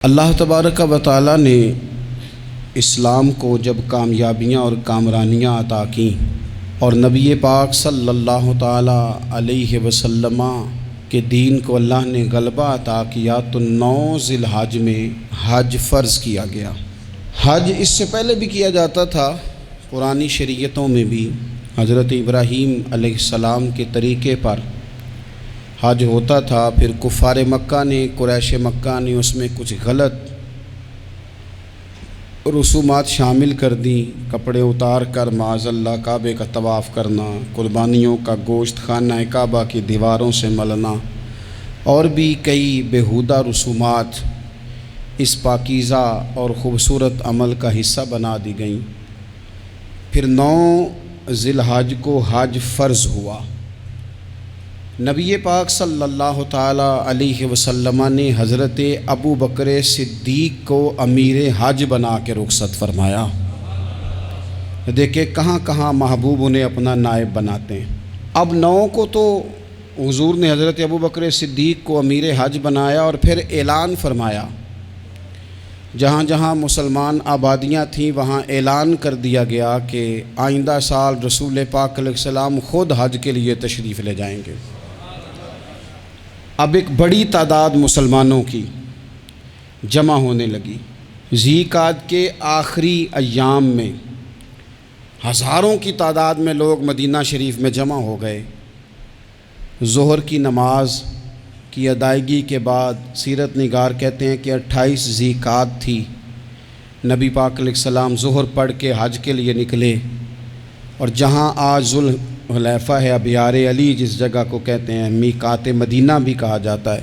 اللہ تبارک و تعالیٰ نے اسلام کو جب کامیابیاں اور کامرانیاں عطا کیں اور نبی پاک صلی اللہ تعالیٰ علیہ وسلم کے دین کو اللہ نے غلبہ عطا کیا تو 9 ذی الحج میں حج فرض کیا گیا۔ حج اس سے پہلے بھی کیا جاتا تھا، پرانی شریعتوں میں بھی حضرت ابراہیم علیہ السلام کے طریقے پر حج ہوتا تھا، پھر کفار مکہ نے، قریش مکہ نے اس میں کچھ غلط رسومات شامل کر دیں، کپڑے اتار کر معاذ اللہ کعبے کا طواف کرنا، قربانیوں کا گوشت خانہ کعبہ کی دیواروں سے ملنا، اور بھی کئی بیہودہ رسومات اس پاکیزہ اور خوبصورت عمل کا حصہ بنا دی گئیں۔ پھر 9 ذی الحج کو حج فرض ہوا۔ نبی پاک صلی اللہ تعالیٰ علیہ وسلم نے حضرت ابو بکر صدیق کو امیر حج بنا کے رخصت فرمایا۔ دیکھیں کہاں کہاں محبوب انہیں اپنا نائب بناتے ہیں۔ اب 9 کو تو حضور نے حضرت ابو بکر صدیق کو امیر حج بنایا اور پھر اعلان فرمایا، جہاں جہاں مسلمان آبادیاں تھیں وہاں اعلان کر دیا گیا کہ آئندہ سال رسول پاک علیہ السلام خود حج کے لیے تشریف لے جائیں گے۔ اب ایک بڑی تعداد مسلمانوں کی جمع ہونے لگی۔ ذی القعدہ کے آخری ایام میں ہزاروں کی تعداد میں لوگ مدینہ شریف میں جمع ہو گئے۔ ظہر کی نماز کی ادائیگی کے بعد سیرت نگار کہتے ہیں کہ 28 ذی القعدہ تھی، نبی پاک علیہ السلام ظہر پڑھ کے حج کے لیے نکلے، اور جہاں آج ذوالحلیفہ ہے، ابیار علی جس جگہ کو کہتے ہیں، میقات مدینہ بھی کہا جاتا ہے،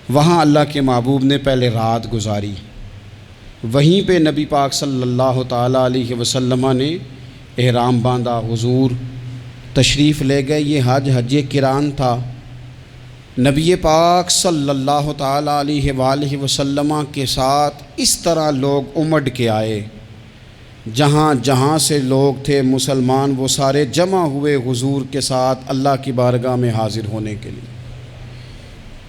وہاں اللہ کے محبوب نے پہلے رات گزاری۔ وہیں پہ نبی پاک صلی اللہ تعالیٰ علیہ وسلم نے احرام باندھا، حضور تشریف لے گئے۔ یہ حج قران تھا۔ نبی پاک صلی اللہ تعالیٰ علیہ وآلہ وسلم کے ساتھ اس طرح لوگ امڈ کے آئے، جہاں جہاں سے لوگ تھے مسلمان وہ سارے جمع ہوئے حضور کے ساتھ اللہ کی بارگاہ میں حاضر ہونے کے لیے۔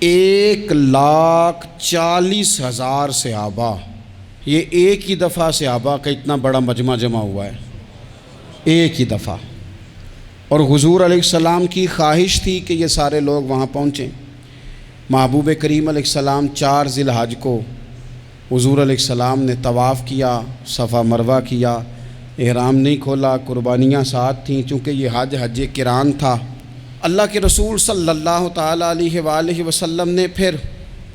1,40,000 صحابہ، یہ ایک ہی دفعہ صحابہ کا اتنا بڑا مجمع جمع ہوا ہے، ایک ہی دفعہ۔ اور حضور علیہ السلام کی خواہش تھی کہ یہ سارے لوگ وہاں پہنچیں۔ محبوب کریم علیہ السلام 4 ذی الحج کو حضور علیہ السلام نے طواف کیا، صفا مروہ کیا، احرام نہیں کھولا، قربانیاں ساتھ تھیں، چونکہ یہ حج قران تھا۔ اللہ کے رسول صلی اللہ تعالیٰ علیہ وآلہ وسلم نے پھر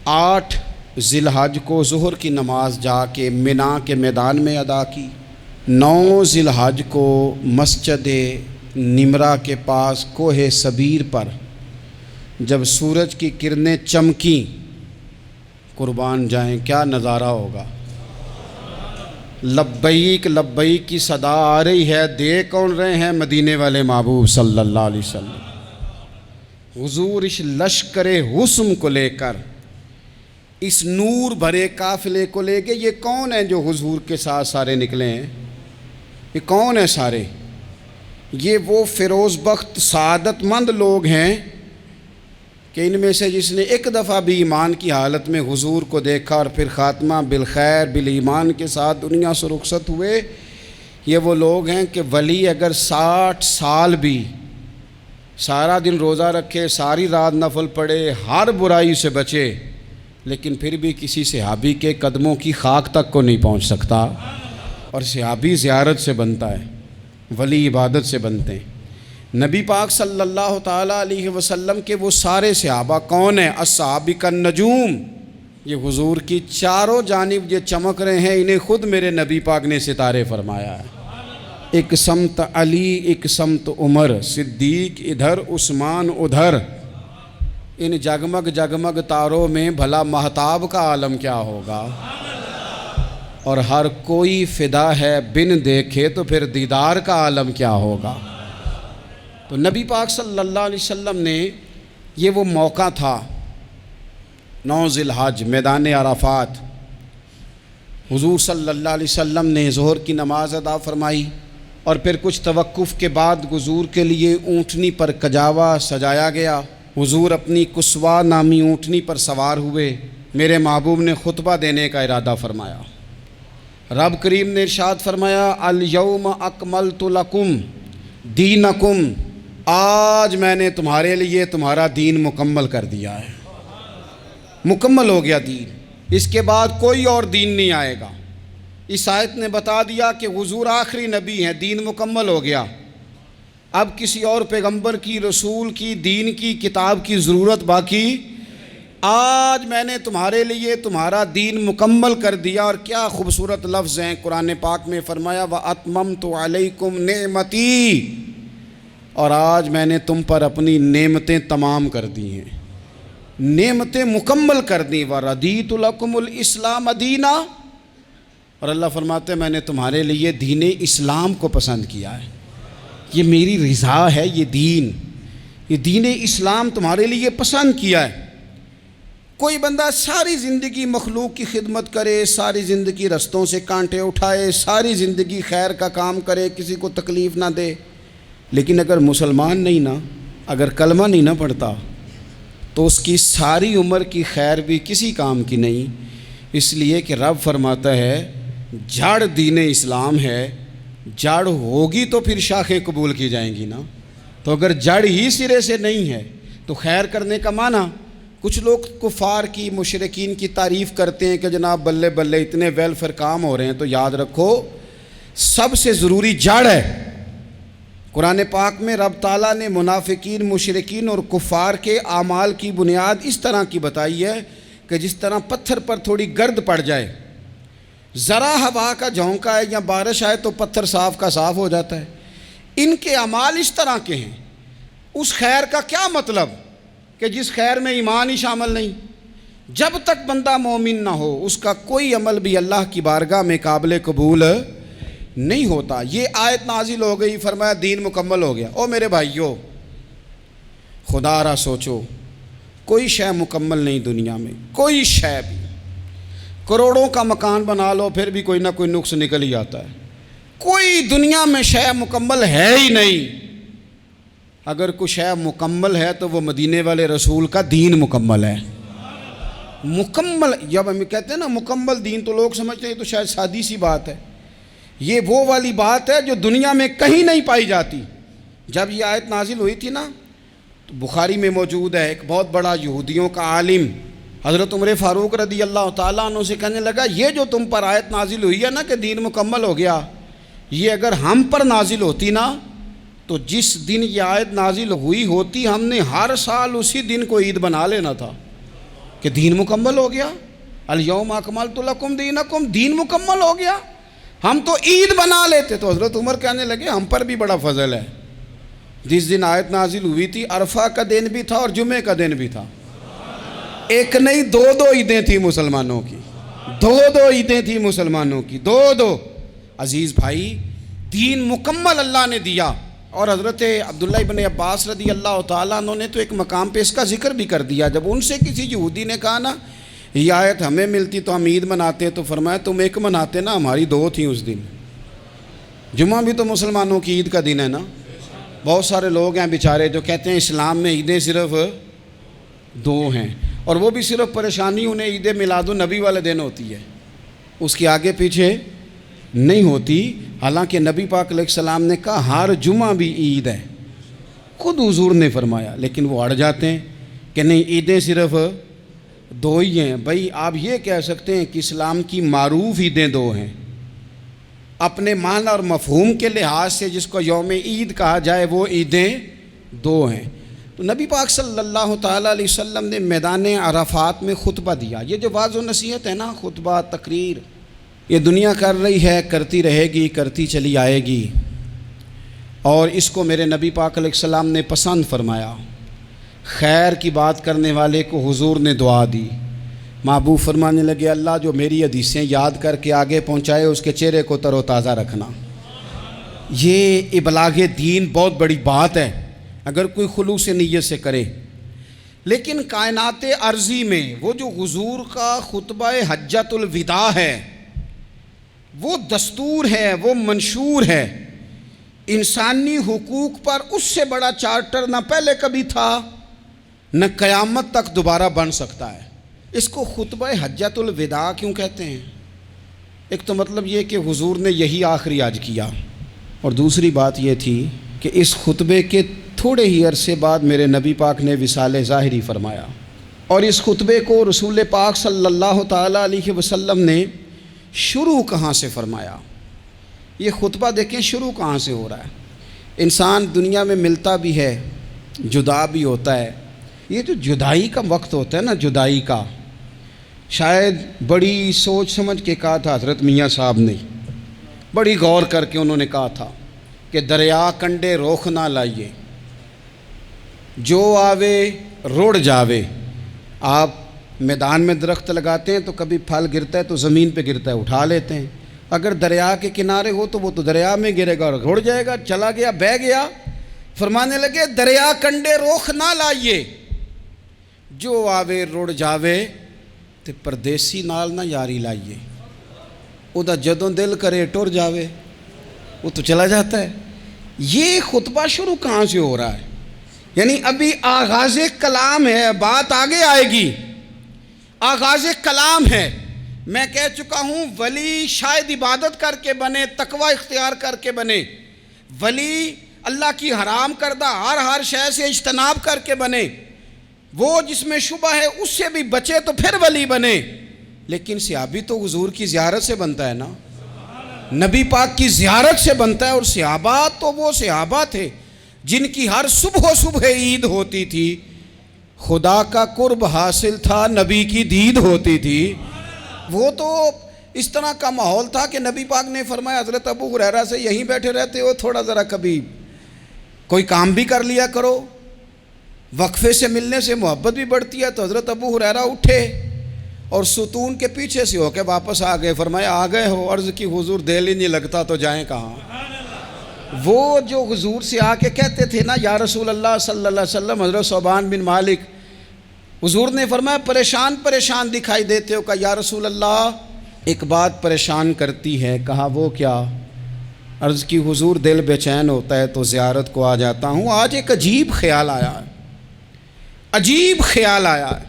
8 ذی الحج کو ظہر کی نماز جا کے منا کے میدان میں ادا کی۔ 9 ذی الحج کو مسجد نمرہ کے پاس کوہ صبیر پر جب سورج کی کرنیں چمکیں، قربان جائیں کیا نظارہ ہوگا۔ لبیک لبیک کی صدا آ رہی ہے، دے کون رہے ہیں؟ مدینے والے محبوب صلی اللہ علیہ وسلم۔ حضور اس لشکر حسن کو لے کر، اس نور بھرے قافلے کو لے کے، یہ کون ہیں جو حضور کے ساتھ سارے نکلے ہیں؟ یہ کون ہیں سارے؟ یہ وہ فیروز بخت سعادت مند لوگ ہیں کہ ان میں سے جس نے ایک دفعہ بھی ایمان کی حالت میں حضور کو دیکھا اور پھر خاتمہ بالخیر بالایمان کے ساتھ دنیا سے رخصت ہوئے، یہ وہ لوگ ہیں کہ ولی اگر 60 سال بھی سارا دن روزہ رکھے، ساری رات نفل پڑھے، ہر برائی سے بچے، لیکن پھر بھی کسی صحابی کے قدموں کی خاک تک کو نہیں پہنچ سکتا۔ اور صحابی زیارت سے بنتا ہے، ولی عبادت سے بنتے ہیں۔ نبی پاک صلی اللہ تعالیٰ علیہ وسلم کے وہ سارے صحابہ کون ہیں؟ الصحابہ النجوم، یہ حضور کی چاروں جانب یہ چمک رہے ہیں، انہیں خود میرے نبی پاک نے ستارے فرمایا ہے۔ ایک سمت علی، ایک سمت عمر، صدیق ادھر، عثمان ادھر۔ ان جگمگ جگمگ تاروں میں بھلا مہتاب کا عالم کیا ہوگا؟ اور ہر کوئی فدا ہے بن دیکھے تو پھر دیدار کا عالم کیا ہوگا؟ تو نبی پاک صلی اللہ علیہ وسلم نے یہ وہ موقع تھا، 9 ذی الحج میدان عرفات، حضور صلی اللہ علیہ وسلم نے ظہر کی نماز ادا فرمائی، اور پھر کچھ توقف کے بعد حضور کے لیے اونٹنی پر کجاوا سجایا گیا۔ حضور اپنی کسوا نامی اونٹنی پر سوار ہوئے، میرے محبوب نے خطبہ دینے کا ارادہ فرمایا۔ رب کریم نے ارشاد فرمایا الیوم اکملت لکم دینکم، آج میں نے تمہارے لیے تمہارا دین مکمل کر دیا ہے، مکمل ہو گیا دین، اس کے بعد کوئی اور دین نہیں آئے گا۔ اس آیت نے بتا دیا کہ حضور آخری نبی ہیں، دین مکمل ہو گیا، اب کسی اور پیغمبر کی، رسول کی، دین کی، کتاب کی ضرورت باقی۔ آج میں نے تمہارے لیے تمہارا دین مکمل کر دیا۔ اور کیا خوبصورت لفظ ہیں قرآن پاک میں، فرمایا وَأَتْمَمْتُ عَلَيْكُمْ نِعْمَتِي، اور آج میں نے تم پر اپنی نعمتیں تمام کر دی ہیں، نعمتیں مکمل کر دی۔ وَرَضِيتُ لَكُمُ الْإِسْلَامَ دِينًا، اور اللہ فرماتے ہیں میں نے تمہارے لیے دین اسلام کو پسند کیا ہے، یہ میری رضا ہے، یہ دین اسلام تمہارے لیے پسند کیا ہے۔ کوئی بندہ ساری زندگی مخلوق کی خدمت کرے، ساری زندگی رستوں سے کانٹے اٹھائے، ساری زندگی خیر کا کام کرے، کسی کو تکلیف نہ دے، لیکن اگر مسلمان نہیں نا، اگر کلمہ نہیں نہ پڑھتا تو اس کی ساری عمر کی خیر بھی کسی کام کی نہیں۔ اس لیے کہ رب فرماتا ہے جڑ دین اسلام ہے، جڑ ہوگی تو پھر شاخیں قبول کی جائیں گی نا، تو اگر جڑ ہی سرے سے نہیں ہے تو خیر کرنے کا معنی، کچھ لوگ کفار کی، مشرکین کی تعریف کرتے ہیں کہ جناب بلے بلے اتنے ویلفیئر کام ہو رہے ہیں، تو یاد رکھو سب سے ضروری جڑ ہے۔ قرآن پاک میں رب تعالیٰ نے منافقین، مشرکین اور کفار کے اعمال کی بنیاد اس طرح کی بتائی ہے کہ جس طرح پتھر پر تھوڑی گرد پڑ جائے، ذرا ہوا کا جھونکا ہے یا بارش آئے تو پتھر صاف کا صاف ہو جاتا ہے۔ ان کے اعمال اس طرح کے ہیں۔ اس خیر کا کیا مطلب کہ جس خیر میں ایمان ہی شامل نہیں؟ جب تک بندہ مومن نہ ہو اس کا کوئی عمل بھی اللہ کی بارگاہ میں قابل قبول نہیں ہوتا۔ یہ آیت نازل ہو گئی، فرمایا دین مکمل ہو گیا۔ او میرے بھائیو، خدا را سوچو، کوئی شے مکمل نہیں دنیا میں، کوئی شے بھی۔ کروڑوں کا مکان بنا لو پھر بھی کوئی نہ کوئی نقص نکل ہی آتا ہے۔ کوئی دنیا میں شے مکمل ہے ہی نہیں۔ اگر کوئی شے مکمل ہے تو وہ مدینے والے رسول کا دین مکمل ہے۔ مکمل، جب ہم کہتے ہیں نا مکمل دین، تو لوگ سمجھتے ہیں تو شاید سادی سی بات ہے۔ یہ وہ والی بات ہے جو دنیا میں کہیں نہیں پائی جاتی۔ جب یہ آیت نازل ہوئی تھی نا تو بخاری میں موجود ہے، ایک بہت بڑا یہودیوں کا عالم حضرت عمر فاروق رضی اللہ تعالیٰ عنہ سے کہنے لگا یہ جو تم پر آیت نازل ہوئی ہے نا کہ دین مکمل ہو گیا، یہ اگر ہم پر نازل ہوتی نا تو جس دن یہ آیت نازل ہوئی ہوتی ہم نے ہر سال اسی دن کو عید بنا لینا تھا کہ دین مکمل ہو گیا۔ الیوم اکملت لکم دینکم، دین مکمل ہو گیا، ہم تو عید بنا لیتے۔ تو حضرت عمر کہنے لگے ہم پر بھی بڑا فضل ہے، جس دن آیت نازل ہوئی تھی عرفہ کا دن بھی تھا اور جمعے کا دن بھی تھا، ایک نہیں دو عیدیں تھیں مسلمانوں کی، دو عیدیں تھیں مسلمانوں کی، دو۔ عزیز بھائی، دین مکمل اللہ نے دیا۔ اور حضرت عبداللہ ابن عباس رضی اللہ تعالیٰ عنہ نے تو ایک مقام پہ اس کا ذکر بھی کر دیا، جب ان سے کسی یہودی نے کہا نا یہ آیت ہمیں ملتی تو ہم عید مناتے، تو فرمایا تم ایک مناتے نا، ہماری دو تھیں اس دن۔ جمعہ بھی تو مسلمانوں کی عید کا دن ہے نا۔ بہت سارے لوگ ہیں بیچارے جو کہتے ہیں اسلام میں عیدیں صرف دو ہیں، اور وہ بھی صرف پریشانی انہیں عید میلاد النبی والے دن ہوتی ہے، اس کے آگے پیچھے نہیں ہوتی۔ حالانکہ نبی پاک علیہ السلام نے کہا ہر جمعہ بھی عید ہے، خود حضور نے فرمایا، لیکن وہ اڑ جاتے ہیں کہ نہیں عیدیں صرف دو ہی ہیں۔ بھائی آپ یہ کہہ سکتے ہیں کہ اسلام کی معروف عیدیں دو ہیں، اپنے معنی اور مفہوم کے لحاظ سے جس کو یوم عید کہا جائے وہ عیدیں دو ہیں۔ تو نبی پاک صلی اللہ تعالیٰ علیہ وسلم نے میدان عرفات میں خطبہ دیا۔ یہ جو واعظ و نصیحت ہے نا، خطبہ، تقریر، یہ دنیا کر رہی ہے، کرتی رہے گی، کرتی چلی آئے گی، اور اس کو میرے نبی پاک علیہ السلام نے پسند فرمایا۔ خیر کی بات کرنے والے کو حضور نے دعا دی۔ محبوب فرمانے لگے اللہ جو میری حدیثیں یاد کر کے آگے پہنچائے اس کے چہرے کو تر و تازہ رکھنا۔ یہ ابلاغ دین بہت بڑی بات ہے اگر کوئی خلوص نیت سے کرے۔ لیکن کائنات ارضی میں وہ جو حضور کا خطبہ حجۃ الوداع ہے، وہ دستور ہے، وہ منشور ہے۔ انسانی حقوق پر اس سے بڑا چارٹر نہ پہلے کبھی تھا نہ قیامت تک دوبارہ بن سکتا ہے۔ اس کو خطبہ حجۃ الوداع کیوں کہتے ہیں؟ ایک تو مطلب یہ کہ حضور نے یہی آخری حج کیا، اور دوسری بات یہ تھی کہ اس خطبے کے تھوڑے ہی عرصے بعد میرے نبی پاک نے وصال ظاہری فرمایا، اور اس خطبے کو رسول پاک صلی اللہ تعالیٰ علیہ وسلم نے شروع کہاں سے فرمایا؟ یہ خطبہ دیکھیں شروع کہاں سے ہو رہا ہے۔ انسان دنیا میں ملتا بھی ہے، جدا بھی ہوتا ہے، یہ جو جدائی کا وقت ہوتا ہے نا، جدائی کا، شاید بڑی سوچ سمجھ کے کہا تھا حضرت میاں صاحب نے، بڑی غور کر کے انہوں نے کہا تھا کہ دریا کنڈے روخ نہ لائیے، جو آوے رڑ جاوے۔ آپ میدان میں درخت لگاتے ہیں تو کبھی پھل گرتا ہے تو زمین پہ گرتا ہے، اٹھا لیتے ہیں، اگر دریا کے کنارے ہو تو وہ تو دریا میں گرے گا اور رڑ جائے گا، چلا گیا، بہہ گیا۔ فرمانے لگے دریا کنڈے روخ نہ لائیے، جو آوے رڑ جاوے، تے پردیسی نال نہ یاری لائیے، او دا جدوں دل کرے ٹر جاوے، وہ تو چلا جاتا ہے۔ یہ خطبہ شروع کہاں سے ہو رہا ہے؟ یعنی ابھی آغاز کلام ہے، بات آگے آئے گی، آغاز کلام ہے۔ میں کہہ چکا ہوں ولی شاید عبادت کر کے بنے، تقوی اختیار کر کے بنے، ولی اللہ کی حرام کردہ ہر شے سے اجتناب کر کے بنے، وہ جس میں شبہ ہے اس سے بھی بچے تو پھر ولی بنے۔ لیکن صحابی تو حضور کی زیارت سے بنتا ہے نا، نبی پاک کی زیارت سے بنتا ہے، اور صحابہ تو وہ صحابہ تھے جن کی ہر صبح عید ہوتی تھی، خدا کا قرب حاصل تھا، نبی کی دید ہوتی تھی۔ وہ تو اس طرح کا ماحول تھا کہ نبی پاک نے فرمایا حضرت ابو ہریرہ سے یہیں بیٹھے رہتے ہو، تھوڑا ذرا کبھی کوئی کام بھی کر لیا کرو، وقفے سے ملنے سے محبت بھی بڑھتی ہے۔ تو حضرت ابو ہریرہ اٹھے اور ستون کے پیچھے سے ہو کے واپس آ گئے، فرمایا آ گئے ہو؟ عرض کی حضور دل ہی نہیں لگتا تو جائیں کہاں؟ وہ جو حضور سے آ کے کہتے تھے نا یا رسول اللہ صلی اللہ علیہ وسلم، حضرت صوبان بن مالک، حضور نے فرمایا پریشان دکھائی دیتے ہو، کہا یا رسول اللہ ایک بات پریشان کرتی ہے۔ کہا وہ کیا؟ عرض کی حضور دل بے چین ہوتا ہے تو زیارت کو آ جاتا ہوں، آج ایک عجیب خیال آیا ہے، عجیب خیال آیا ہے،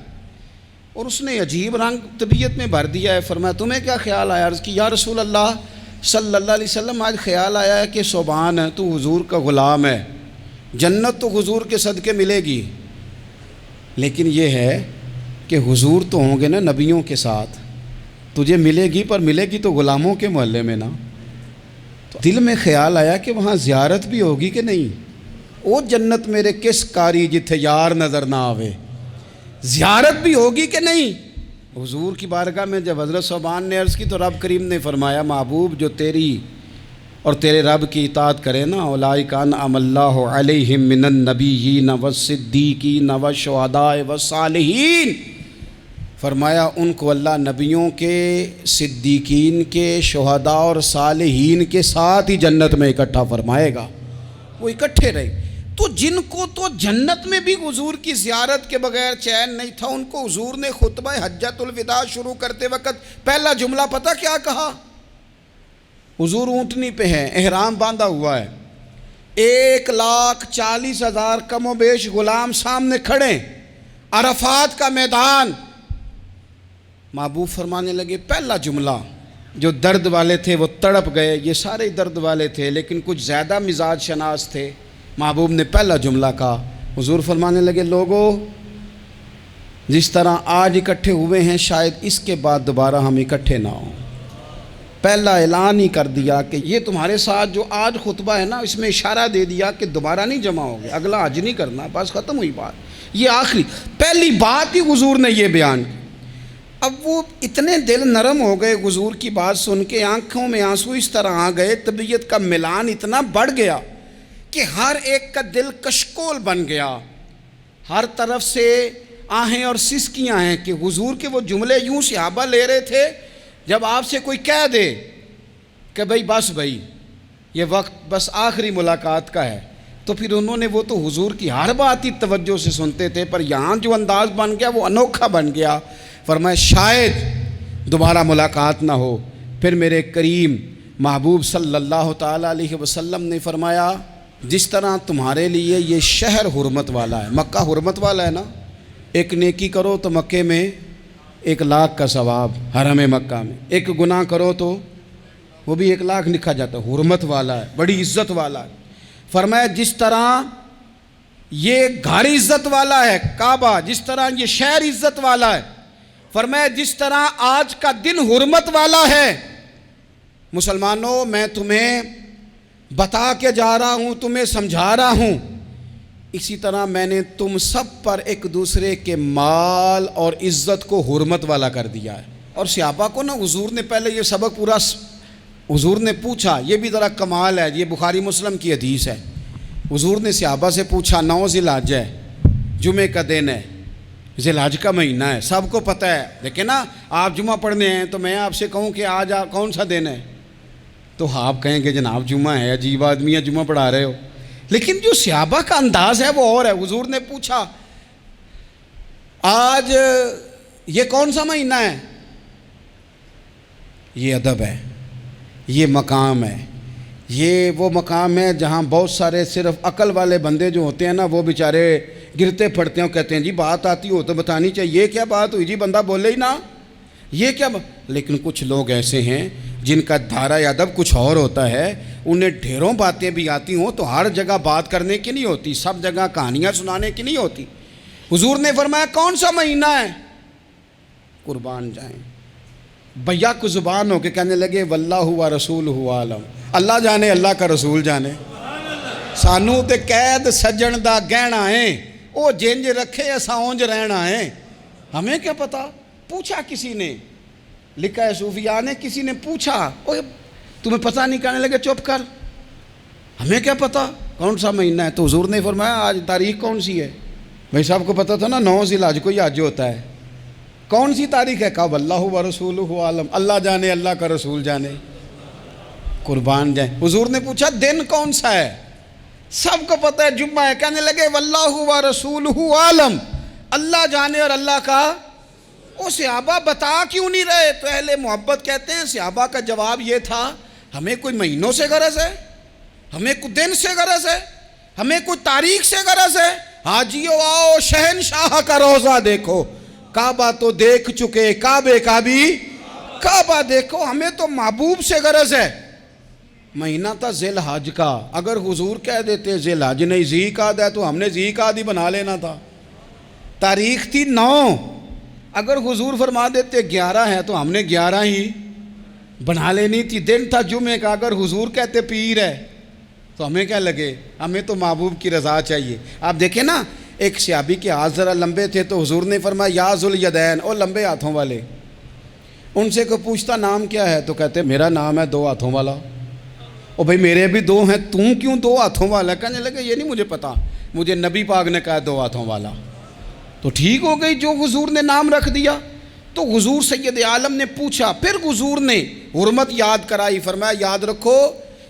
اور اس نے عجیب رنگ طبیعت میں بھر دیا ہے۔ فرمایا تمہیں کیا خیال آیا؟ عرض کی یا رسول اللہ صلی اللہ علیہ وسلم آج خیال آیا ہے کہ صوبان ہے، تو حضور کا غلام ہے، جنت تو حضور کے صدقے ملے گی، لیکن یہ ہے کہ حضور تو ہوں گے نا نبیوں کے ساتھ، تجھے ملے گی پر ملے گی تو غلاموں کے محلے میں نا۔ تو دل میں خیال آیا کہ وہاں زیارت بھی ہوگی کہ نہیں؟ او جنت میرے کس کاری جتھے یار نظر نہ آوے، زیارت بھی ہوگی کہ نہیں؟ حضور کی بارگاہ میں جب حضرت صوبان نے عرض کی تو رب کریم نے فرمایا محبوب جو تیری اور تیرے رب کی اطاعت کرے نا، اولئک انعم اللہ علیہم من النبیین والصدیقین والشہداء والصالحین، فرمایا ان کو اللہ نبیوں کے، صدیقین کے، شہداء اور صالحین کے ساتھ ہی جنت میں اکٹھا فرمائے گا، وہ اکٹھے رہے۔ تو جن کو تو جنت میں بھی حضور کی زیارت کے بغیر چین نہیں تھا، ان کو حضور نے خطبہ حجۃ الوداع شروع کرتے وقت پہلا جملہ پتہ کیا کہا؟ حضور اونٹنی پہ ہیں، احرام باندھا ہوا ہے، 1,40,000 کم و بیش غلام سامنے کھڑے، عرفات کا میدان۔ محبوب فرمانے لگے پہلا جملہ، جو درد والے تھے وہ تڑپ گئے، یہ سارے درد والے تھے لیکن کچھ زیادہ مزاج شناس تھے۔ محبوب نے پہلا جملہ کہا، حضور فرمانے لگے لوگو جس طرح آج اکٹھے ہوئے ہیں شاید اس کے بعد دوبارہ ہم اکٹھے نہ ہوں۔ پہلا اعلان ہی کر دیا کہ یہ تمہارے ساتھ جو آج خطبہ ہے نا، اس میں اشارہ دے دیا کہ دوبارہ نہیں جمع ہوگے، اگلا حج نہیں کرنا، بس ختم ہوئی بات، یہ آخری پہلی بات ہی حضور نے یہ بیان کی۔ اب وہ اتنے دل نرم ہو گئے حضور کی بات سن کے، آنکھوں میں آنسو اس طرح آ گئے، طبیعت کا ملان اتنا بڑھ گیا کہ ہر ایک کا دل کشکول بن گیا، ہر طرف سے آہیں اور سسکیاں ہیں کہ حضور کے وہ جملے یوں صحابہ لے رہے تھے جب آپ سے کوئی کہہ دے کہ بھائی یہ وقت بس آخری ملاقات کا ہے، تو پھر انہوں نے وہ تو حضور کی ہر بات ہی توجہ سے سنتے تھے، پر یہاں جو انداز بن گیا وہ انوکھا بن گیا۔ فرمایا شاید دوبارہ ملاقات نہ ہو۔ پھر میرے کریم محبوب صلی اللہ تعالیٰ علیہ وسلم نے فرمایا جس طرح تمہارے لیے یہ شہر حرمت والا ہے، مکہ حرمت والا ہے نا، ایک نیکی کرو تو مکے میں 1,00,000 کا ثواب حرم مکہ میں، ایک گناہ کرو تو وہ بھی 1,00,000 لکھا جاتا ہے، حرمت والا ہے، بڑی عزت والا ہے۔ فرمایا جس طرح یہ گھر عزت والا ہے کعبہ، جس طرح یہ شہر عزت والا ہے، فرمایا جس طرح آج کا دن حرمت والا ہے، مسلمانوں میں تمہیں بتا کے جا رہا ہوں، تمہیں سمجھا رہا ہوں، اسی طرح میں نے تم سب پر ایک دوسرے کے مال اور عزت کو حرمت والا کر دیا ہے۔ اور صحابہ کو نا حضور نے پہلے یہ سبق پورا حضور نے پوچھا، یہ بھی ذرا کمال ہے، یہ بخاری مسلم کی حدیث ہے۔ حضور نے صحابہ سے پوچھا 9 ذی الحج ہے، جمعے کا دن ہے، ذی الحج کا مہینہ ہے، سب کو پتہ ہے، لیکن نا آپ جمعہ پڑھنے ہیں تو میں آپ سے کہوں کہ آج کون سا دن ہے تو آپ کہیں کہ جناب جمعہ ہے، عجیب آدمی ہے، جمعہ پڑھا رہے ہو۔ لیکن جو صحابہ کا انداز ہے وہ اور ہے۔ حضور نے پوچھا آج یہ کون سا مہینہ ہے؟ یہ ادب ہے، یہ مقام ہے، یہ وہ مقام ہے جہاں بہت سارے صرف عقل والے بندے جو ہوتے ہیں نا وہ بیچارے گرتے پھڑتے ہیں، کہتے ہیں جی بات آتی ہو تو بتانی چاہیے، یہ کیا بات ہوئی جی، بندہ بولے ہی نا، یہ کیا لیکن کچھ لوگ ایسے ہیں جن کا دھارہ ادب کچھ اور ہوتا ہے، انہیں ڈھیروں باتیں بھی آتی ہوں تو ہر جگہ بات کرنے کی نہیں ہوتی، سب جگہ کہانیاں سنانے کی نہیں ہوتی۔ حضور نے فرمایا کون سا مہینہ ہے؟ قربان جائیں، بھیا کو زبان ہو کے کہنے لگے واللہ و رسولہ عالم، اللہ جانے اللہ کا رسول جانے، سانو تے قید سجن دا گہنا ہے، او جنج رکھے ایسا اونج رہنا ہے، ہمیں کیا پتا؟ پوچھا کسی نے، لکھا ہے صوفیاء نے، کسی نے پوچھا اوہ تمہیں پتہ نہیں، کہنے لگے چپ کر، ہمیں کیا پتا کون سا مہینہ ہے؟ تو حضور نے فرمایا آج تاریخ کون سی ہے؟ بھائی صاحب کو پتہ تھا نا 9 ذی الحج کو یہ حج ہوتا ہے، کون سی تاریخ ہے؟ کہا واللہ و رسولہ عالم، اللہ جانے اللہ کا رسول جانے، قربان جائیں۔ حضور نے پوچھا دن کون سا ہے؟ سب کو پتہ ہے جمعہ ہے، کہنے لگے واللہ و رسولہ عالم، اللہ جانے اور اللہ کا۔ وہ صحابہ بتا کیوں نہیں رہے؟ تو اہل محبت کہتے ہیں صحابہ کا جواب یہ تھا ہمیں کوئی مہینوں سے غرض ہے، ہمیں کوئی دن سے غرض ہے، ہمیں کوئی تاریخ سے غرض ہے؟ حاجیو آؤ شہنشاہ کا روضہ دیکھو، کعبہ تو دیکھ چکے، کعبے کا بھی کعبہ دیکھو، ہمیں تو محبوب سے غرض ہے۔ مہینہ تھا ذی الحج کا، اگر حضور کہہ دیتے ذی الحج نہیں ذی قعدہ ہے تو ہم نے ذی قعدہ ہی بنا لینا تھا۔ تاریخ تھی 9، اگر حضور فرما دیتے 11 ہے تو ہم نے 11 ہی بنا لینی تھی۔ دن تھا جمعے کا، اگر حضور کہتے پیر ہے تو ہمیں کیا لگے؟ ہمیں تو محبوب کی رضا چاہیے۔ آپ دیکھیں نا ایک صحابی کے ہاتھ ذرا لمبے تھے تو حضور نے فرمایا یا ذوالیدین، او لمبے ہاتھوں والے۔ ان سے کوئی پوچھتا نام کیا ہے تو کہتے میرا نام ہے 2 ہاتھوں والا۔ او بھائی میرے بھی 2 ہیں، تم کیوں 2 ہاتھوں والا؟ کہنے لگے یہ نہیں مجھے پتا، مجھے نبی پاک نے کہا 2 ہاتھوں والا، تو ٹھیک ہو گئی جو حضور نے نام رکھ دیا۔ تو حضور سید عالم نے پوچھا، پھر حضور نے حرمت یاد کرائی، فرمایا یاد رکھو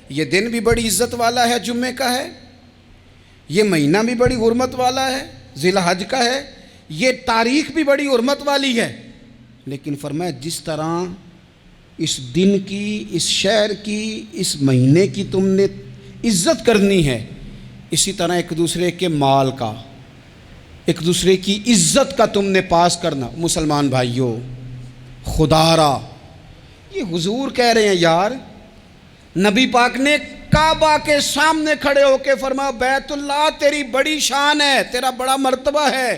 یہ دن بھی بڑی عزت والا ہے، جمعے کا ہے، یہ مہینہ بھی بڑی حرمت والا ہے، ذی الحج کا ہے، یہ تاریخ بھی بڑی حرمت والی ہے، لیکن فرمایا جس طرح اس دن کی، اس شہر کی، اس مہینے کی تم نے عزت کرنی ہے، اسی طرح ایک دوسرے کے مال کا، ایک دوسرے کی عزت کا تم نے پاس کرنا۔ مسلمان بھائیوں، خدا را یہ حضور کہہ رہے ہیں یار، نبی پاک نے کعبہ کے سامنے کھڑے ہو کے فرمایا بیت اللہ تیری بڑی شان ہے، تیرا بڑا مرتبہ ہے،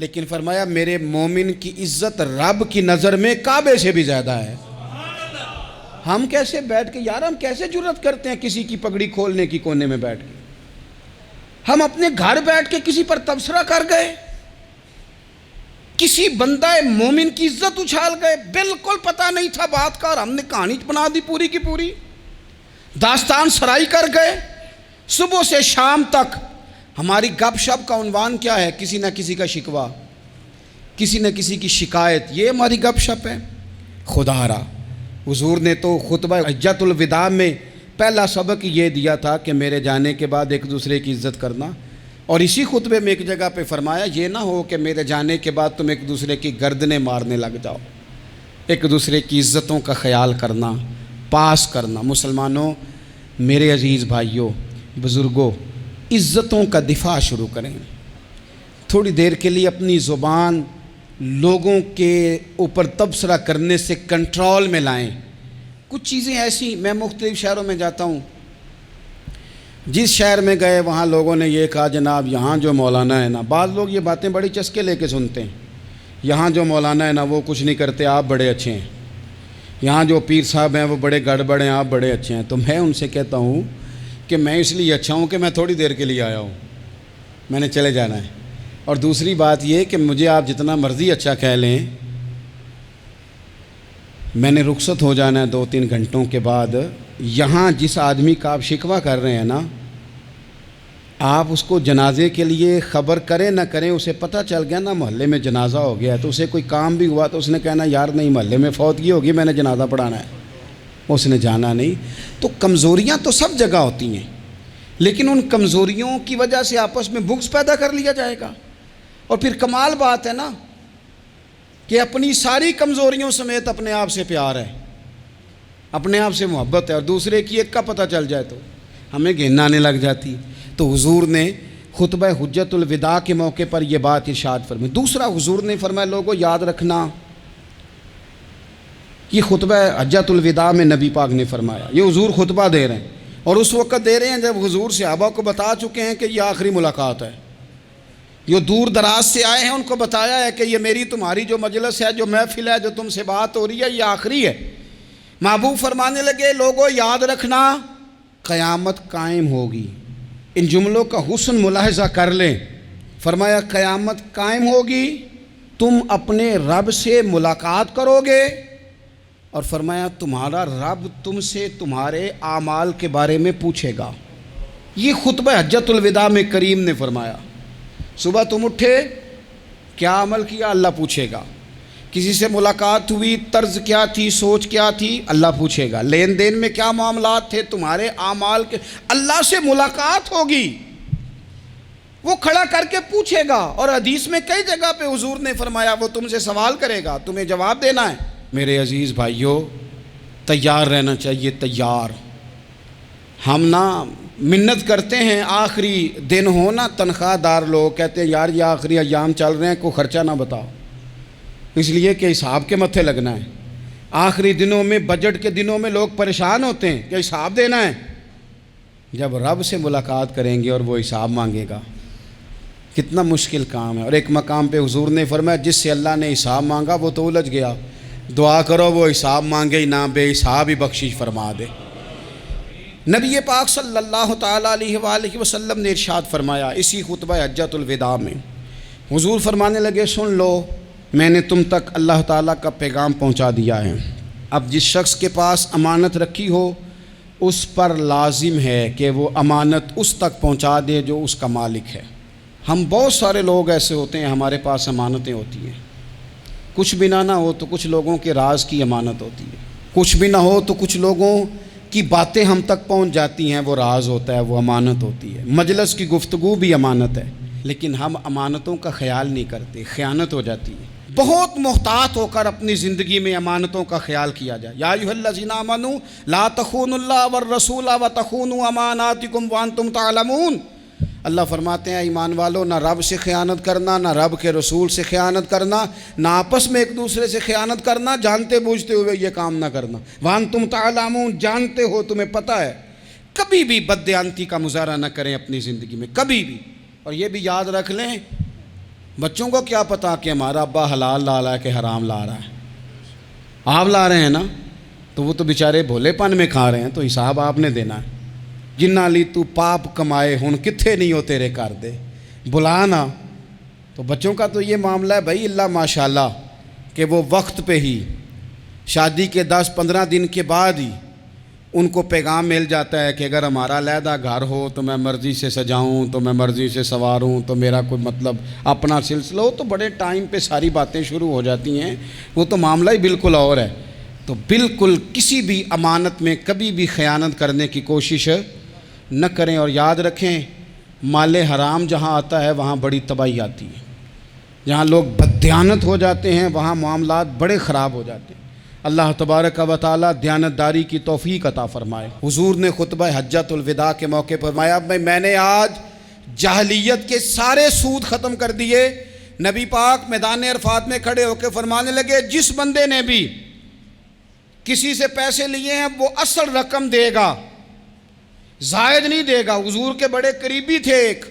لیکن فرمایا میرے مومن کی عزت رب کی نظر میں کعبے سے بھی زیادہ ہے۔ ہم کیسے بیٹھ کے یار، ہم کیسے جرأت کرتے ہیں کسی کی پگڑی کھولنے کی کونے میں بیٹھ کے؟ ہم اپنے گھر بیٹھ کے کسی پر تبصرہ کر گئے، کسی بندہ مومن کی عزت اچھال گئے، بالکل پتہ نہیں تھا بات کا اور ہم نے کہانی بنا دی پوری کی پوری، داستان سرائی کر گئے۔ صبح سے شام تک ہماری گپ شپ کا عنوان کیا ہے؟ کسی نہ کسی کا شکوہ، کسی نہ کسی کی شکایت، یہ ہماری گپ شپ ہے۔ خدا را حضور نے تو خطبہ حجۃ الوداع میں پہلا سبق یہ دیا تھا کہ میرے جانے کے بعد ایک دوسرے کی عزت کرنا، اور اسی خطبے میں ایک جگہ پہ فرمایا یہ نہ ہو کہ میرے جانے کے بعد تم ایک دوسرے کی گردنیں مارنے لگ جاؤ، ایک دوسرے کی عزتوں کا خیال کرنا، پاس کرنا۔ مسلمانوں، میرے عزیز بھائیوں، بزرگوں، عزتوں کا دفاع شروع کریں۔ تھوڑی دیر کے لیے اپنی زبان لوگوں کے اوپر تبصرہ کرنے سے کنٹرول میں لائیں۔ کچھ چیزیں ایسی، میں مختلف شہروں میں جاتا ہوں، جس شہر میں گئے وہاں لوگوں نے یہ کہا جناب یہاں جو مولانا ہے نا، بعض لوگ یہ باتیں بڑی چسکے لے کے سنتے ہیں، یہاں جو مولانا ہے نا وہ کچھ نہیں کرتے، آپ بڑے اچھے ہیں، یہاں جو پیر صاحب ہیں وہ بڑے گڑبڑ ہیں، آپ بڑے اچھے ہیں۔ تو میں ان سے کہتا ہوں کہ میں اس لیے اچھا ہوں کہ میں تھوڑی دیر کے لیے آیا ہوں، میں نے چلے جانا ہے۔ اور دوسری بات یہ کہ مجھے آپ جتنا مرضی اچھا کہہ لیں، میں نے رخصت ہو جانا ہے 2-3 گھنٹوں کے بعد۔ یہاں جس آدمی کا آپ شکوہ کر رہے ہیں نا، آپ اس کو جنازے کے لیے خبر کریں نہ کریں، اسے پتہ چل گیا نا محلے میں جنازہ ہو گیا ہے، تو اسے کوئی کام بھی ہوا تو اس نے کہنا یار نہیں محلے میں فوتگی ہوگی، میں نے جنازہ پڑھانا ہے، اس نے جانا نہیں۔ تو کمزوریاں تو سب جگہ ہوتی ہیں، لیکن ان کمزوریوں کی وجہ سے آپس میں بغض پیدا کر لیا جائے گا۔ اور پھر کمال بات ہے نا کہ اپنی ساری کمزوریوں سمیت اپنے آپ سے پیار ہے، اپنے آپ سے محبت ہے، اور دوسرے کی ایک کا پتہ چل جائے تو ہمیں گھن آنے لگ جاتی۔ تو حضور نے خطبہ حجت الوداع کے موقع پر یہ بات ارشاد فرمائی۔ دوسرا حضور نے فرمایا لوگوں یاد رکھنا، یہ خطبہ حجت الوداع میں نبی پاک نے فرمایا، یہ حضور خطبہ دے رہے ہیں، اور اس وقت دے رہے ہیں جب حضور صحابہ کو بتا چکے ہیں کہ یہ آخری ملاقات ہے۔ جو دور دراز سے آئے ہیں ان کو بتایا ہے کہ یہ میری تمہاری جو مجلس ہے، جو محفل ہے، جو تم سے بات ہو رہی ہے، یہ آخری ہے۔ محبوب فرمانے لگے لوگوں یاد رکھنا قیامت قائم ہوگی۔ ان جملوں کا حسن ملاحظہ کر لیں۔ فرمایا قیامت قائم ہوگی، تم اپنے رب سے ملاقات کرو گے، اور فرمایا تمہارا رب تم سے تمہارے اعمال کے بارے میں پوچھے گا۔ یہ خطبہ حجت الوداع میں کریم نے فرمایا۔ صبح تم اٹھے، کیا عمل کیا، اللہ پوچھے گا۔ کسی سے ملاقات ہوئی، طرز کیا تھی، سوچ کیا تھی، اللہ پوچھے گا۔ لین دین میں کیا معاملات تھے، تمہارے اعمال کے، اللہ سے ملاقات ہوگی، وہ کھڑا کر کے پوچھے گا۔ اور حدیث میں کئی جگہ پہ حضور نے فرمایا وہ تم سے سوال کرے گا، تمہیں جواب دینا ہے۔ میرے عزیز بھائیوں، تیار رہنا چاہیے، تیار۔ ہم نا منت کرتے ہیں آخری دن ہو نا، تنخواہ دار لوگ کہتے ہیں یار یہ آخری ایام چل رہے ہیں، کوئی خرچہ نہ بتاؤ، اس لیے کہ حساب کے متھے لگنا ہے۔ آخری دنوں میں، بجٹ کے دنوں میں لوگ پریشان ہوتے ہیں کہ حساب دینا ہے۔ جب رب سے ملاقات کریں گے اور وہ حساب مانگے گا، کتنا مشکل کام ہے۔ اور ایک مقام پہ حضور نے فرمایا جس سے اللہ نے حساب مانگا وہ تو الجھ گیا، دعا کرو وہ حساب مانگے ہی نہ، بے حساب ہی بخشش فرما دے۔ نبی پاک صلی اللہ تعالیٰ علیہ وآلہ وسلم نے ارشاد فرمایا اسی خطبہ حجت الوداع میں، حضور فرمانے لگے سن لو، میں نے تم تک اللہ تعالیٰ کا پیغام پہنچا دیا ہے۔ اب جس شخص کے پاس امانت رکھی ہو اس پر لازم ہے کہ وہ امانت اس تک پہنچا دے جو اس کا مالک ہے۔ ہم بہت سارے لوگ ایسے ہوتے ہیں ہمارے پاس امانتیں ہوتی ہیں، کچھ بھی نہ ہو تو کچھ لوگوں کے راز کی امانت ہوتی ہے، کچھ بھی نہ ہو تو کچھ لوگوں کی باتیں ہم تک پہنچ جاتی ہیں، وہ راز ہوتا ہے، وہ امانت ہوتی ہے۔ مجلس کی گفتگو بھی امانت ہے، لیکن ہم امانتوں کا خیال نہیں کرتے، خیانت ہو جاتی ہے۔ بہت محتاط ہو کر اپنی زندگی میں امانتوں کا خیال کیا جائے۔ یا ایھا الذین آمنوا لا تخونوا اللہ والرسول وتخونوا اماناتکم وانتم تعلمون۔ اللہ فرماتے ہیں ایمان والو، نہ رب سے خیانت کرنا، نہ رب کے رسول سے خیانت کرنا، نہ آپس میں ایک دوسرے سے خیانت کرنا، جانتے بوجھتے ہوئے یہ کام نہ کرنا۔ وانتم تعلمون، جانتے ہو، تمہیں پتہ ہے۔ کبھی بھی بددیانتی کا مظاہرہ نہ کریں اپنی زندگی میں، کبھی بھی۔ اور یہ بھی یاد رکھ لیں، بچوں کو کیا پتا کہ ہمارا ابا حلال لا رہا ہے کہ حرام لا رہا ہے، آپ لا رہے ہیں نا، تو وہ تو بیچارے بھولے پن میں کھا رہے ہیں، تو حساب آپ نے دینا ہے۔ جنہ لی تو پاپ کمائے ہن کتھے نہیں ہو تیرے کر دے، بلا نا۔ تو بچوں کا تو یہ معاملہ ہے بھائی، اللہ ماشاءاللہ کہ وہ وقت پہ ہی، شادی کے 10-15 دن کے بعد ہی ان کو پیغام مل جاتا ہے کہ اگر ہمارا علیحدہ گھر ہو تو میں مرضی سے سجاؤں، تو میں مرضی سے سنواروں، تو میرا کوئی مطلب اپنا سلسلہ ہو، تو بڑے ٹائم پہ ساری باتیں شروع ہو جاتی ہیں، وہ تو معاملہ ہی بالکل اور ہے۔ تو بالکل کسی بھی امانت میں کبھی بھی خیانت کرنے کی کوشش نہ کریں، اور یاد رکھیں مال حرام جہاں آتا ہے وہاں بڑی تباہی آتی ہے، جہاں لوگ بددیانت ہو جاتے ہیں وہاں معاملات بڑے خراب ہو جاتے ہیں۔ اللہ تبارک و تعالیٰ دیانتداری کی توفیق عطا فرمائے۔ حضور نے خطبہ حجت الوداع کے موقع پر فرمایا میں نے آج جاہلیت کے سارے سود ختم کر دیے، نبی پاک میدان عرفات میں کھڑے ہو کے فرمانے لگے جس بندے نے بھی کسی سے پیسے لیے ہیں وہ اصل رقم دے گا، زائد نہیں دے گا۔ حضور کے بڑے قریبی تھے ایک،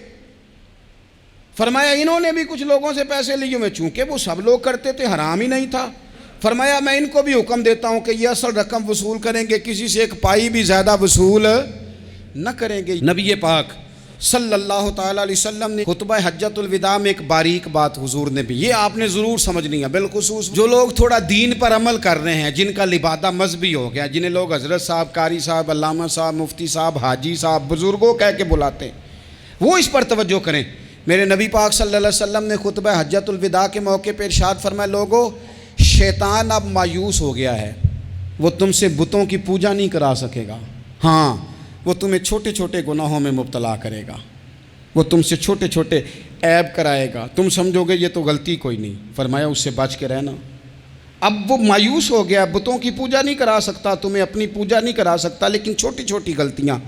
فرمایا انہوں نے بھی کچھ لوگوں سے پیسے لیے ہوئے، چونکہ وہ سب لوگ کرتے تھے، حرام ہی نہیں تھا۔ فرمایا میں ان کو بھی حکم دیتا ہوں کہ یہ اصل رقم وصول کریں گے، کسی سے ایک پائی بھی زیادہ وصول نہ کریں گے۔ نبی پاک صلی اللہ تعالیٰ علیہ وسلم نے خطبہ حجۃ الوداع میں ایک باریک بات حضور نے بھی، یہ آپ نے ضرور سمجھنی ہے، بالخصوص جو لوگ تھوڑا دین پر عمل کر رہے ہیں، جن کا لبادہ مذہبی ہو گیا، جنہیں لوگ حضرت صاحب، قاری صاحب، علامہ صاحب، مفتی صاحب، حاجی صاحب، بزرگوں کہہ کے بلاتے ہیں، وہ اس پر توجہ کریں۔ میرے نبی پاک صلی اللہ علیہ وسلم نے خطبہ حجۃ الوداع کے موقع پہ ارشاد فرمایا، لوگوں شیطان اب مایوس ہو گیا ہے، وہ تم سے بتوں کی پوجا نہیں کرا سکے گا، ہاں وہ تمہیں چھوٹے چھوٹے گناہوں میں مبتلا کرے گا، وہ تم سے چھوٹے چھوٹے عیب کرائے گا، تم سمجھو گے یہ تو غلطی کوئی نہیں، فرمایا اس سے بچ کے رہنا۔ اب وہ مایوس ہو گیا، بتوں کی پوجا نہیں کرا سکتا، تمہیں اپنی پوجا نہیں کرا سکتا، لیکن چھوٹی چھوٹی غلطیاں،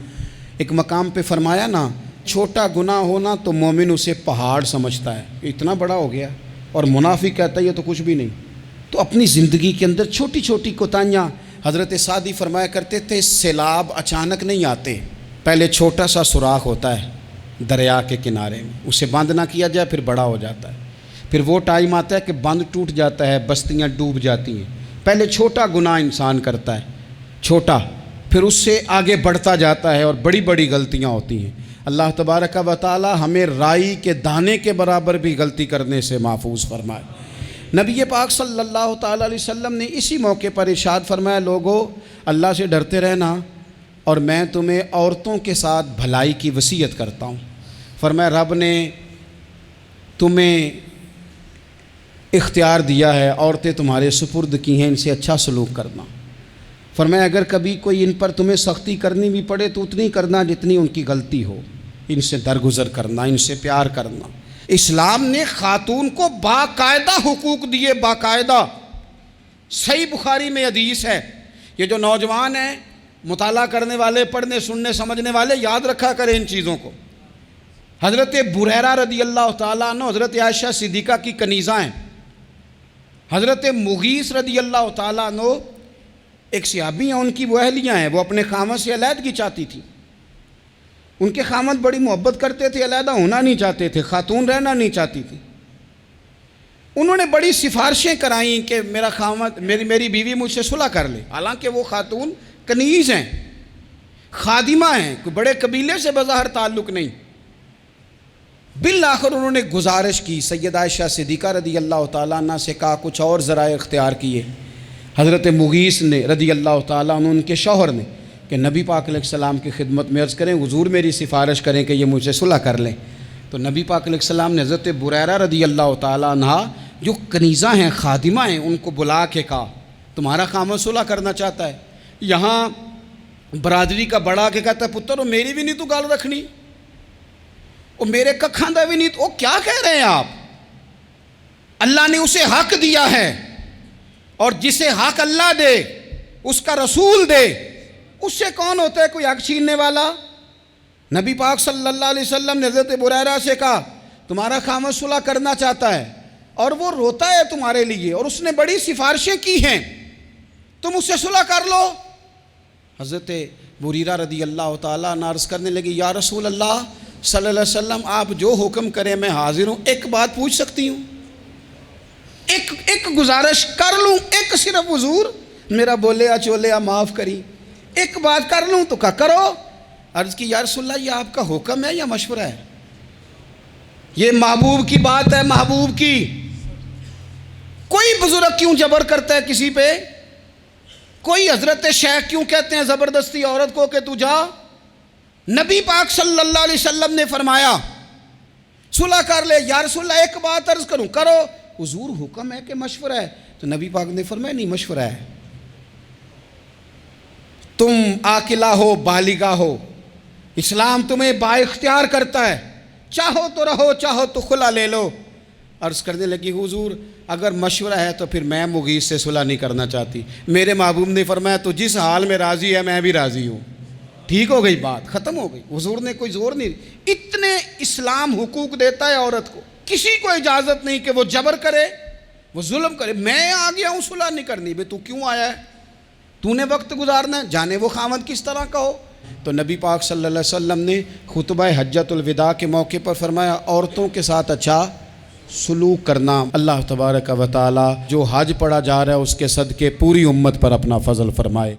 ایک مقام پہ فرمایا نا چھوٹا گناہ ہونا تو مومن اسے پہاڑ سمجھتا ہے، اتنا بڑا ہو گیا، اور منافق کہتا ہے یہ تو کچھ بھی نہیں۔ تو اپنی زندگی کے اندر چھوٹی چھوٹی کوتاہیاں، حضرت سعدی فرمایا کرتے تھے سیلاب اچانک نہیں آتے، پہلے چھوٹا سا سوراخ ہوتا ہے دریا کے کنارے میں، اسے بند نہ کیا جائے پھر بڑا ہو جاتا ہے، پھر وہ ٹائم آتا ہے کہ بند ٹوٹ جاتا ہے، بستیاں ڈوب جاتی ہیں۔ پہلے چھوٹا گناہ انسان کرتا ہے، چھوٹا، پھر اس سے آگے بڑھتا جاتا ہے اور بڑی بڑی غلطیاں ہوتی ہیں۔ اللہ تبارک و تعالی ہمیں رائی کے دانے کے برابر بھی غلطی کرنے سے محفوظ فرمائے۔ نبی پاک صلی اللہ تعالیٰ علیہ وسلم نے اسی موقع پر ارشاد فرمایا، لوگو اللہ سے ڈرتے رہنا، اور میں تمہیں عورتوں کے ساتھ بھلائی کی وصیت کرتا ہوں۔ فرمایا رب نے تمہیں اختیار دیا ہے، عورتیں تمہارے سپرد کی ہیں، ان سے اچھا سلوک کرنا۔ فرمایا اگر کبھی کوئی ان پر تمہیں سختی کرنی بھی پڑے تو اتنی کرنا جتنی ان کی غلطی ہو، ان سے درگزر کرنا، ان سے پیار کرنا۔ اسلام نے خاتون کو باقاعدہ حقوق دیے، باقاعدہ۔ صحیح بخاری میں حدیث ہے، یہ جو نوجوان ہیں، مطالعہ کرنے والے، پڑھنے سننے سمجھنے والے، یاد رکھا کریں ان چیزوں کو۔ حضرت بریرہ رضی اللہ تعالیٰ عنہ حضرت عائشہ صدیقہ کی کنیزہ ہیں، حضرت مغیث رضی اللہ تعالیٰ عنہ ایک صحابی ہیں، ان کی وہ اہلیہ ہیں، وہ اپنے خامد سے علیحدگی چاہتی تھی، ان کے خامد بڑی محبت کرتے تھے، علیحدہ ہونا نہیں چاہتے تھے، خاتون رہنا نہیں چاہتی تھی۔ انہوں نے بڑی سفارشیں کرائیں کہ میرا خامد، میری بیوی مجھ سے صلح کر لے، حالانکہ وہ خاتون کنیز ہیں، خادمہ ہیں، کوئی بڑے قبیلے سے بظاہر تعلق نہیں۔ بالآخر انہوں نے گزارش کی، سیدہ عائشہ صدیقہ رضی اللہ تعالیٰ عنہ سے کہا، کچھ اور ذرائع اختیار کیے۔ حضرت مغیث نے رضی اللہ تعالیٰ عنہ، ان کے شوہر نے، کہ نبی پاک علیہ السلام کی خدمت میں عرض کریں حضور میری سفارش کریں کہ یہ مجھ سے صلح کر لیں۔ تو نبی پاک علیہ السلام نے حضرت بریرہ رضی اللہ تعالیٰ عنہ جو کنیزہ ہیں، خادمہ ہیں، ان کو بلا کے کہا تمہارا خامد صلح کرنا چاہتا ہے۔ یہاں برادری کا بڑا کے کہتا ہے پتر وہ میری بھی نہیں تو گال رکھنی، وہ میرے ککھاں دا بھی نہیں تو، وہ کیا کہہ رہے ہیں آپ؟ اللہ نے اسے حق دیا ہے، اور جسے حق اللہ دے اس کا رسول دے، اس سے کون ہوتا ہے کوئی حق چھیننے والا؟ نبی پاک صلی اللہ علیہ وسلم نے حضرت بریرہ سے کہا تمہارا خامد صلح کرنا چاہتا ہے اور وہ روتا ہے تمہارے لیے، اور اس نے بڑی سفارشیں کی ہیں، تم اس سے صلح کر لو۔ حضرت بریرہ رضی اللہ تعالیٰ عنہ عرض کرنے لگی یا رسول اللہ صلی اللہ علیہ وسلم آپ جو حکم کریں میں حاضر ہوں، ایک بات پوچھ سکتی ہوں؟ ایک گزارش کر لوں؟ ایک صرف حضور میرا بولیا چولیا معاف کری، ایک بات کر لوں؟ تو کہا کرو۔ عرض کی یا رسول اللہ یہ آپ کا حکم ہے یا مشورہ ہے؟ یہ محبوب کی بات ہے، محبوب کی۔ کوئی بزرگ کیوں جبر کرتا ہے کسی پہ؟ کوئی حضرت شیخ کیوں کہتے ہیں زبردستی عورت کو کہ تو جا؟ نبی پاک صلی اللہ علیہ وسلم نے فرمایا صلح کر لے۔ یا رسول اللہ ایک بات عرض کروں؟ کرو۔ حضور حکم ہے کہ مشورہ ہے؟ تو نبی پاک نے فرمایا نہیں مشورہ ہے، تم عاقلہ ہو، بالغہ ہو، اسلام تمہیں با اختیار کرتا ہے، چاہو تو رہو، چاہو تو خلا لے لو۔ عرض کرنے لگی حضور اگر مشورہ ہے تو پھر میں مغیث سے صلح نہیں کرنا چاہتی۔ میرے محبوب نے فرمایا تو جس حال میں راضی ہے میں بھی راضی ہوں۔ ٹھیک ہو گئی بات، ختم ہو گئی۔ حضور نے کوئی زور نہیں، اتنے اسلام حقوق دیتا ہے عورت کو۔ کسی کو اجازت نہیں کہ وہ جبر کرے، وہ ظلم کرے۔ میں آ گیا ہوں صلح نہیں کرنی، بے تو کیوں آیا ہے؟ تو نے وقت گزارنا ہے، جانے وہ خامد کس طرح کا ہو۔ تو نبی پاک صلی اللہ علیہ وسلم نے خطبہ حجۃ الوداع کے موقع پر فرمایا عورتوں کے ساتھ اچھا سلوک کرنا۔ اللہ تبارک و تعالی جو حج پڑھا جا رہا ہے اس کے صدقے پوری امت پر اپنا فضل فرمائے۔